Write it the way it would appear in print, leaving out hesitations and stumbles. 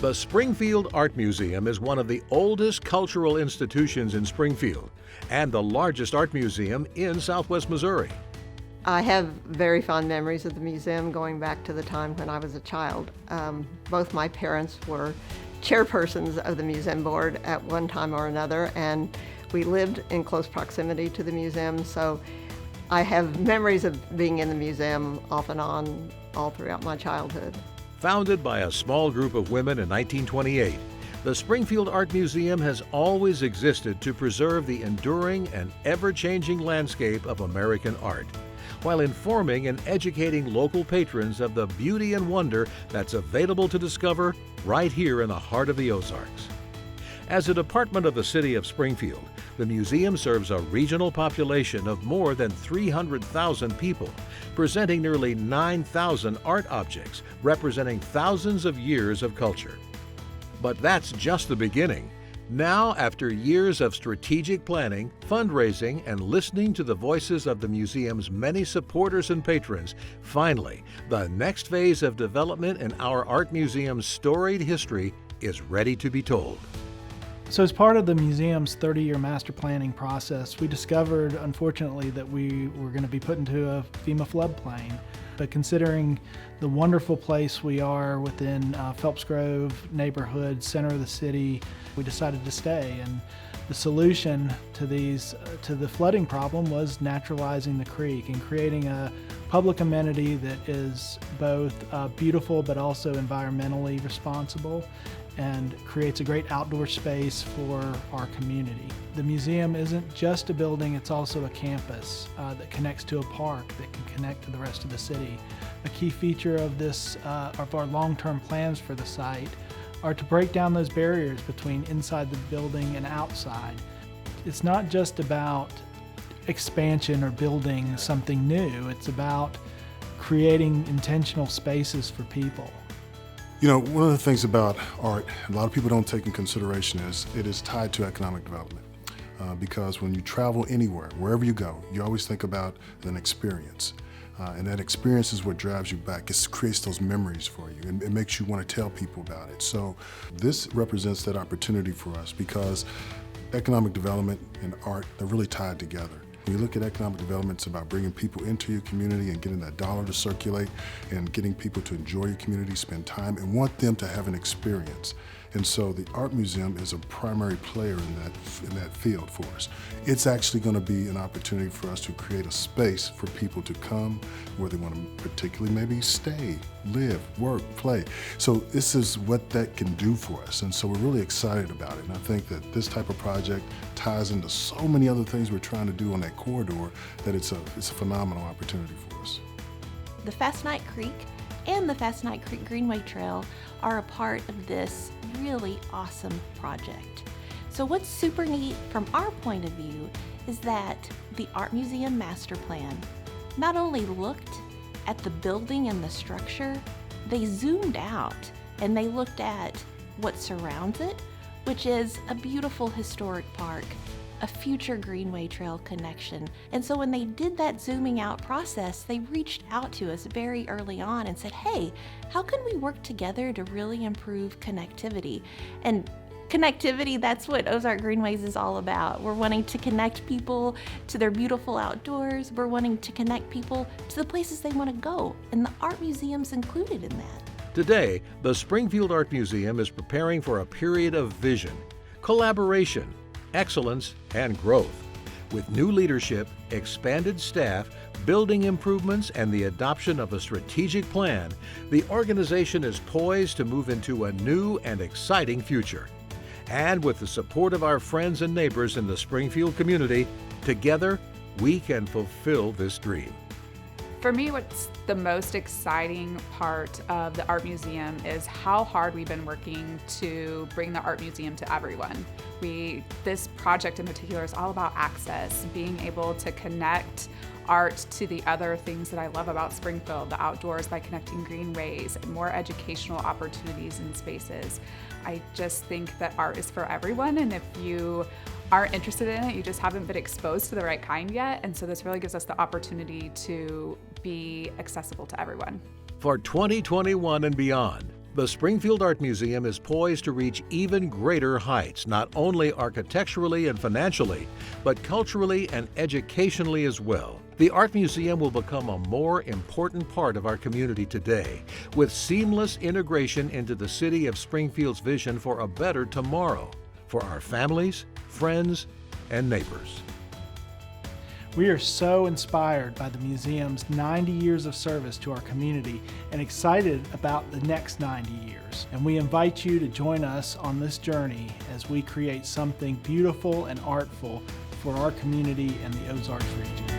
The Springfield Art Museum is one of the oldest cultural institutions in Springfield and the largest art museum in Southwest Missouri. I have very fond memories of the museum going back to the time when I was a child. Both my parents were chairpersons of the museum board at one time or another, and we lived in close proximity to the museum, so I have memories of being in the museum off and on all throughout my childhood. Founded by a small group of women in 1928, the Springfield Art Museum has always existed to preserve the enduring and ever-changing landscape of American art, while informing and educating local patrons of the beauty and wonder that's available to discover right here in the heart of the Ozarks. As a department of the city of Springfield, the museum serves a regional population of more than 300,000 people, presenting nearly 9,000 art objects representing thousands of years of culture. But that's just the beginning. Now, after years of strategic planning, fundraising, and listening to the voices of the museum's many supporters and patrons, finally, the next phase of development in our art museum's storied history is ready to be told. So as part of the museum's 30-year master planning process, we discovered, unfortunately, that we were going to be put into a FEMA floodplain. But considering the wonderful place we are within Phelps Grove neighborhood, center of the city, we decided to stay. And the solution to the flooding problem was naturalizing the creek and creating a public amenity that is both beautiful but also environmentally responsible, and creates a great outdoor space for our community. The museum isn't just a building, it's also a campus that connects to a park that can connect to the rest of the city. A key feature of of our long-term plans for the site are to break down those barriers between inside the building and outside. It's not just about expansion or building something new, it's about creating intentional spaces for people. You know, one of the things about art a lot of people don't take in consideration is it is tied to economic development. Because when you travel anywhere, wherever you go, you always think about an experience. And that experience is what drives you back. It creates those memories for you, and it makes you want to tell people about it. So this represents that opportunity for us because economic development and art, they're really tied together. When you look at economic development, it's about bringing people into your community and getting that dollar to circulate and getting people to enjoy your community, spend time, and want them to have an experience. And so the Art Museum is a primary player in that field for us. It's actually going to be an opportunity for us to create a space for people to come where they want to particularly maybe stay, live, work, play. So this is what that can do for us. And so we're really excited about it. And I think that this type of project ties into so many other things we're trying to do on that corridor that it's a phenomenal opportunity for us. The Fassnight Creek and the Fassnight Creek Greenway Trail are a part of this really awesome project. So what's super neat from our point of view is that the Art Museum Master Plan not only looked at the building and the structure, they zoomed out and they looked at what surrounds it, which is a beautiful historic park, a future Greenway Trail connection. And so when they did that zooming out process, they reached out to us very early on and said, hey, how can we work together to really improve connectivity? And connectivity, that's what Ozark Greenways is all about. We're wanting to connect people to their beautiful outdoors. We're wanting to connect people to the places they want to go. And the Art Museum's included in that. Today, the Springfield Art Museum is preparing for a period of vision, collaboration, excellence, and growth. With new leadership, expanded staff, building improvements, and the adoption of a strategic plan, the organization is poised to move into a new and exciting future. And with the support of our friends and neighbors in the Springfield community, together we can fulfill this dream. For me, what's the most exciting part of the Art Museum is how hard we've been working to bring the Art Museum to everyone. This project in particular is all about access, being able to connect art to the other things that I love about Springfield, the outdoors, by connecting greenways and more educational opportunities and spaces. I just think that art is for everyone, and if you aren't interested in it, you just haven't been exposed to the right kind yet, and so this really gives us the opportunity to be accessible to everyone. For 2021 and beyond, The Springfield Art Museum is poised to reach even greater heights, not only architecturally and financially, but culturally and educationally as well. The Art Museum will become a more important part of our community today, with seamless integration into the City of Springfield's vision for a better tomorrow for our families, friends, and neighbors. We are so inspired by the museum's 90 years of service to our community and excited about the next 90 years. And we invite you to join us on this journey as we create something beautiful and artful for our community and the Ozarks region.